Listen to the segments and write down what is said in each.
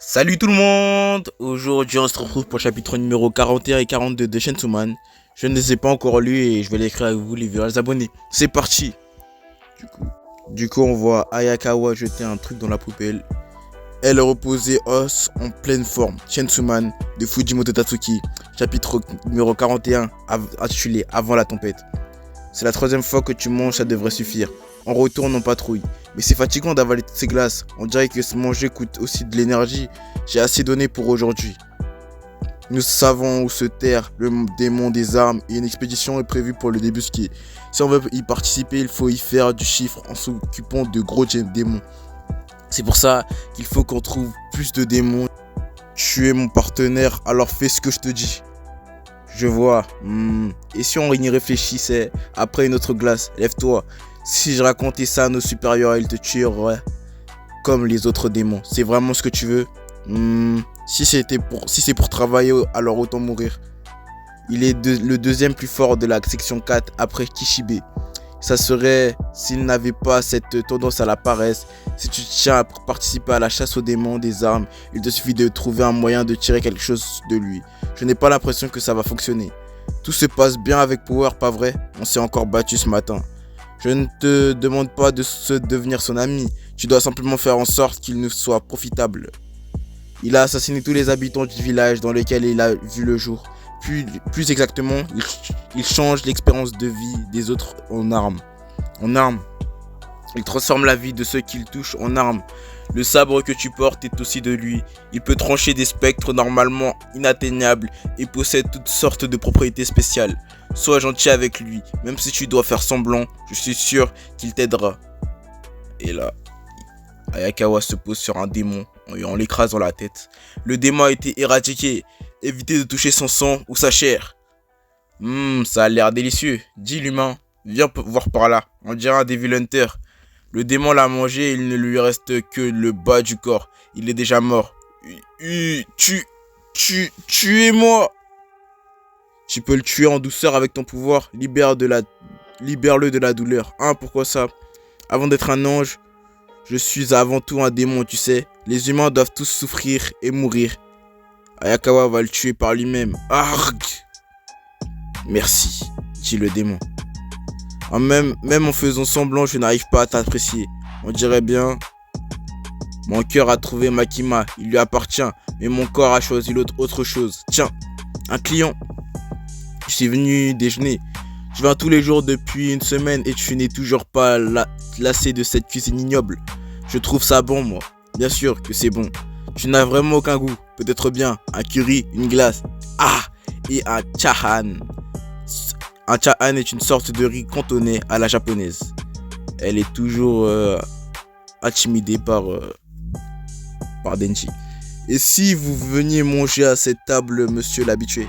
Salut tout le monde. Aujourd'hui on se retrouve pour le chapitre numéro 41 et 42 de Chainsaw Man. Je ne les ai pas encore lus et je vais l'écrire avec vous les vieux abonnés. C'est parti. Du coup on voit Ayakawa jeter un truc dans la poubelle. Elle reposait os en pleine forme. Chainsaw Man de Fujimoto Tatsuki. Chapitre numéro 41 intitulé Avant la tempête. C'est la troisième fois que tu manges, ça devrait suffire. On retourne en patrouille. Mais c'est fatigant d'avaler toutes ces glaces. On dirait que se manger coûte aussi de l'énergie. J'ai assez donné pour aujourd'hui. Nous savons où se terre le démon des armes et une expédition est prévue pour le débusquer. Si on veut y participer, il faut y faire du chiffre en s'occupant de gros démons. C'est pour ça qu'il faut qu'on trouve plus de démons. Tu es mon partenaire, alors fais ce que je te dis. Je vois. Et si on y réfléchissait après une autre glace, lève-toi. Si je racontais ça à nos supérieurs, ils te tueraient comme les autres démons. C'est vraiment ce que tu veux? Si c'est pour travailler, alors autant mourir. Il est le deuxième plus fort de la section 4 après Kishibe. Ça serait s'il n'avait pas cette tendance à la paresse. Si tu tiens à participer à la chasse aux démons des armes, il te suffit de trouver un moyen de tirer quelque chose de lui. Je n'ai pas l'impression que ça va fonctionner. Tout se passe bien avec Power, pas vrai? On s'est encore battu ce matin. Je ne te demande pas de devenir son ami. Tu dois simplement faire en sorte qu'il nous soit profitable. Il a assassiné tous les habitants du village dans lequel il a vu le jour. Plus exactement, il change l'expérience de vie des autres en armes. Il transforme la vie de ceux qu'il touche en armes. Le sabre que tu portes est aussi de lui. Il peut trancher des spectres normalement inatteignables et possède toutes sortes de propriétés spéciales. Sois gentil avec lui, même si tu dois faire semblant, je suis sûr qu'il t'aidera. Et là, Ayakawa se pose sur un démon en l'écrasant la tête. Le démon a été éradiqué. Évitez de toucher son sang ou sa chair. Ça a l'air délicieux. Dis l'humain, viens voir par là. On dirait un Devil Hunter. Le démon l'a mangé et il ne lui reste que le bas du corps. Il est déjà mort. Tuez-moi. Tu peux le tuer en douceur avec ton pouvoir. Libère-le de la douleur. Pourquoi ça? Avant d'être un ange, je suis avant tout un démon, tu sais. Les humains doivent tous souffrir et mourir. Ayakawa va le tuer par lui-même. Arg! Merci, dit le démon. Même en faisant semblant, je n'arrive pas à t'apprécier. On dirait bien... Mon cœur a trouvé Makima, il lui appartient. Mais mon corps a choisi autre chose. Tiens, un client. Je suis venu déjeuner. Je viens tous les jours depuis une semaine et tu n'es toujours pas lassé de cette cuisine ignoble. Je trouve ça bon, moi. Bien sûr que c'est bon. Tu n'as vraiment aucun goût. Peut-être bien un curry, une glace. Et un chahan. Un chahan est une sorte de riz cantonné à la japonaise. Elle est toujours intimidée par Denji. Et si vous veniez manger à cette table, monsieur l'habitué?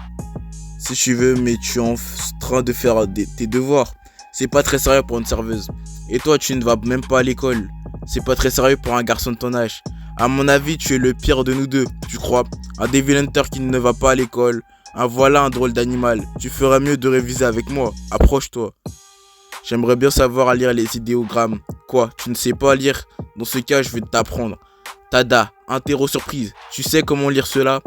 Si tu veux, mais tu es en train de faire tes devoirs. C'est pas très sérieux pour une serveuse. Et toi, tu ne vas même pas à l'école. C'est pas très sérieux pour un garçon de ton âge. À mon avis, tu es le pire de nous deux, tu crois? Un Devil Hunter qui ne va pas à l'école. Voilà un drôle d'animal. Tu ferais mieux de réviser avec moi. Approche-toi. J'aimerais bien savoir à lire les idéogrammes. Quoi? Tu ne sais pas lire? Dans ce cas, je vais t'apprendre. Tada, interro surprise. Tu sais comment lire cela?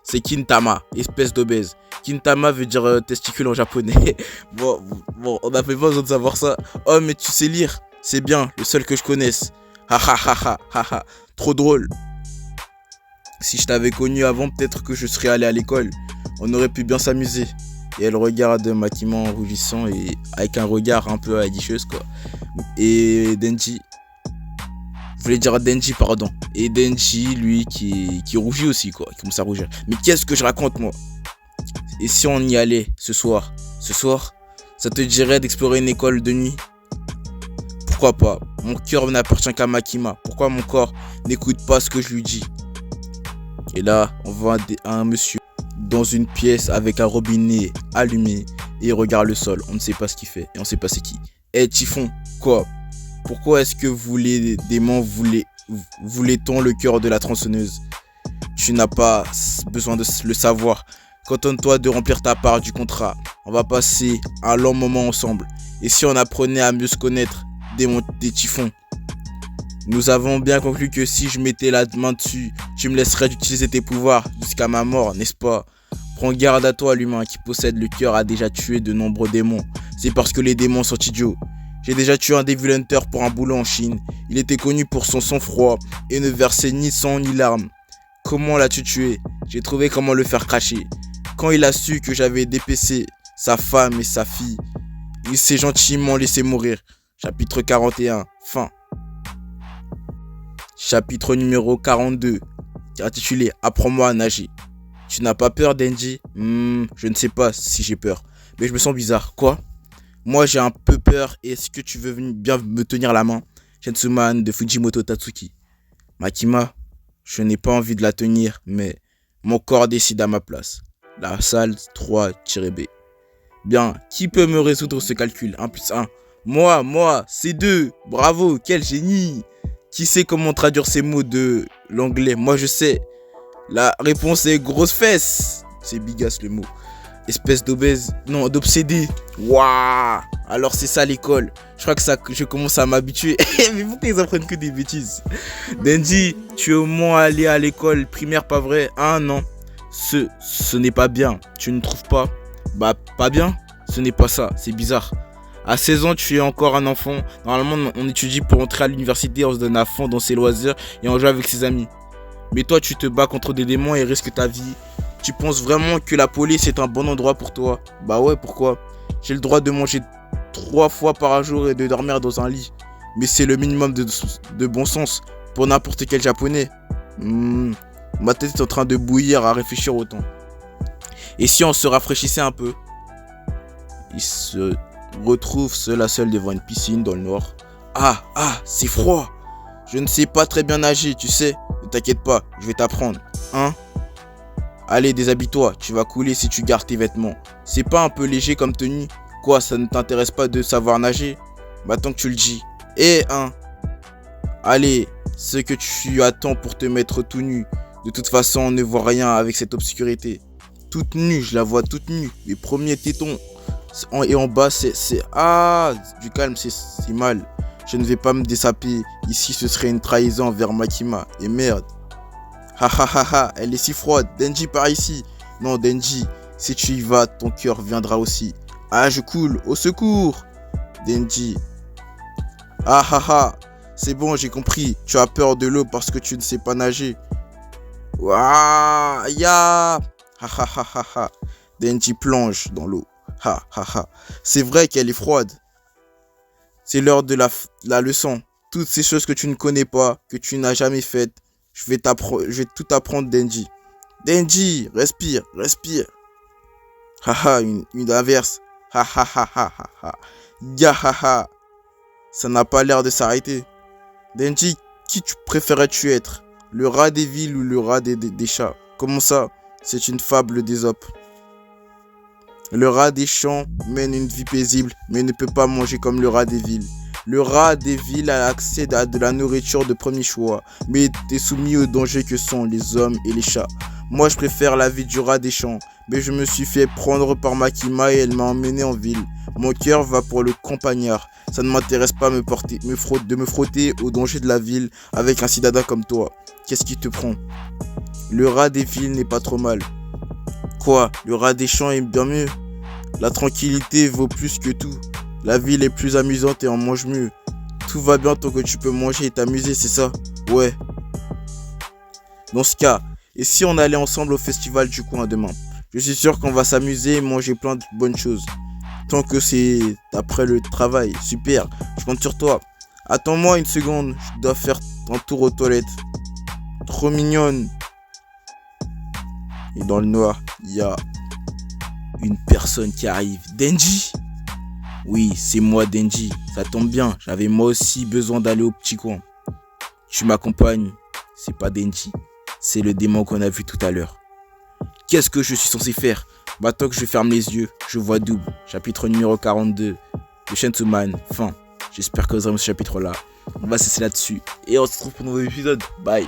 C'est Kintama, espèce d'obèse. Kintama veut dire testicule en japonais. Bon, on n'a pas besoin de savoir ça. Oh, mais tu sais lire. C'est bien, le seul que je connaisse. Ha. Trop drôle. Si je t'avais connu avant, peut-être que je serais allé à l'école. On aurait pu bien s'amuser. Et elle regarde Makima en rougissant et avec un regard un peu aguicheuse, quoi. Et Denji... Je voulais dire Denji, pardon. Et Denji, lui, qui rougit aussi, quoi. Qui commence à rougir. Mais qu'est-ce que je raconte, moi? Et si on y allait ce soir? Ce soir, ça te dirait d'explorer une école de nuit? Pourquoi pas? Mon cœur n'appartient qu'à Makima. Pourquoi mon corps n'écoute pas ce que je lui dis? Et là, on voit un monsieur dans une pièce avec un robinet allumé et il regarde le sol. On ne sait pas ce qu'il fait et on ne sait pas c'est qui. Typhon, quoi? Pourquoi est-ce que vous les démons voulait-on le cœur de la tronçonneuse? Tu n'as pas besoin de le savoir. Contente-toi de remplir ta part du contrat. On va passer un long moment ensemble. Et si on apprenait à mieux se connaître, des typhons? Nous avons bien conclu que si je mettais la main dessus, tu me laisserais d'utiliser tes pouvoirs jusqu'à ma mort, n'est-ce pas? Prends garde à toi, l'humain qui possède le cœur a déjà tué de nombreux démons. C'est parce que les démons sont idiots. J'ai déjà tué un Devil Hunter pour un boulot en Chine. Il était connu pour son sang-froid et ne versait ni sang ni larmes. Comment l'as-tu tué? J'ai trouvé comment le faire cracher. Quand il a su que j'avais dépécé sa femme et sa fille, il s'est gentiment laissé mourir. Chapitre 41, fin. Chapitre numéro 42, intitulé « Apprends-moi à nager ». Tu n'as pas peur, Denji? Je ne sais pas si j'ai peur, mais je me sens bizarre. Quoi? Moi j'ai un peu peur, et est-ce que tu veux bien me tenir la main? Shensuman de Fujimoto Tatsuki. Makima, je n'ai pas envie de la tenir, mais mon corps décide à ma place. La salle 3-B. Bien, qui peut me résoudre ce calcul? 1 plus 1. Moi, c'est 2. Bravo, quel génie! Qui sait comment traduire ces mots de l'anglais? Moi je sais. La réponse est grosse fesse. C'est bigasse le mot. Espèce d'obèse. Non, d'obsédé. Waouh. Alors c'est ça l'école. Je crois que je commence à m'habituer. Mais pourquoi ils apprennent que des bêtises? Denji, tu es au moins allé à l'école primaire, pas vrai? Ah non. Ce n'est pas bien. Tu ne trouves pas? Bah pas bien. Ce n'est pas ça. C'est bizarre. À 16 ans, tu es encore un enfant. Normalement, on étudie pour entrer à l'université, on se donne à fond dans ses loisirs et on joue avec ses amis. Mais toi, tu te bats contre des démons et risques ta vie. Tu penses vraiment que la police est un bon endroit pour toi? Bah ouais, pourquoi? J'ai le droit de manger 3 fois par jour et de dormir dans un lit. Mais c'est le minimum de bon sens pour n'importe quel japonais. Ma tête est en train de bouillir à réfléchir autant. Et si on se rafraîchissait un peu? Il se retrouve seul à seul devant une piscine dans le noir. Ah, c'est froid. Je ne sais pas très bien nager, tu sais. Ne t'inquiète pas, je vais t'apprendre. Hein? Allez, déshabille-toi, tu vas couler si tu gardes tes vêtements. C'est pas un peu léger comme tenue? Quoi, ça ne t'intéresse pas de savoir nager? Bah tant que tu le dis. Allez, ce que tu attends pour te mettre tout nu. De toute façon, on ne voit rien avec cette obscurité. Toute nue, je la vois toute nue. Les premiers tétons. Et en bas, c'est... Ah, du calme, c'est mal. Je ne vais pas me dessaper. Ici, ce serait une trahison envers Makima. Et merde. Elle est si froide. Denji, par ici. Non, Denji, si tu y vas, ton cœur viendra aussi. Ah, je coule. Au secours. Denji. C'est bon, j'ai compris. Tu as peur de l'eau parce que tu ne sais pas nager. Waouh, ya. Denji plonge dans l'eau. C'est vrai qu'elle est froide. C'est l'heure de la leçon. Toutes ces choses que tu ne connais pas, que tu n'as jamais faites, je vais tout apprendre, Denji. Denji, respire. Une inverse. Ça n'a pas l'air de s'arrêter. Denji, qui préférais-tu être? Le rat des villes ou le rat des chats? Comment ça? C'est une fable d'Ésope. Le rat des champs mène une vie paisible, mais ne peut pas manger comme le rat des villes. Le rat des villes a accès à de la nourriture de premier choix, mais est soumis aux dangers que sont les hommes et les chats. Moi, je préfère la vie du rat des champs, mais je me suis fait prendre par Makima et elle m'a emmené en ville. Mon cœur va pour le campagnard. Ça ne m'intéresse pas de me frotter aux dangers de la ville avec un citadin comme toi. Qu'est-ce qui te prend? Le rat des villes n'est pas trop mal. Quoi? Le rat des champs est bien mieux. La tranquillité vaut plus que tout. La ville est plus amusante et on mange mieux. Tout va bien tant que tu peux manger et t'amuser, c'est ça? Ouais. Dans ce cas, et si on allait ensemble au festival du coin demain? Je suis sûr qu'on va s'amuser et manger plein de bonnes choses. Tant que c'est après le travail. Super, je compte sur toi. Attends-moi une seconde, je dois faire un tour aux toilettes. Trop mignonne. Et dans le noir, il y a une personne qui arrive. Denji? Oui, c'est moi, Denji. Ça tombe bien, j'avais moi aussi besoin d'aller au petit coin. Tu m'accompagnes? C'est pas Denji, c'est le démon qu'on a vu tout à l'heure. Qu'est-ce que je suis censé faire? Bah tant que je ferme les yeux, je vois double. Chapitre numéro 42 de Shensuman, fin. J'espère que vous aimez ce chapitre-là. On va cesser là-dessus. Et on se retrouve pour un nouveau épisode. Bye.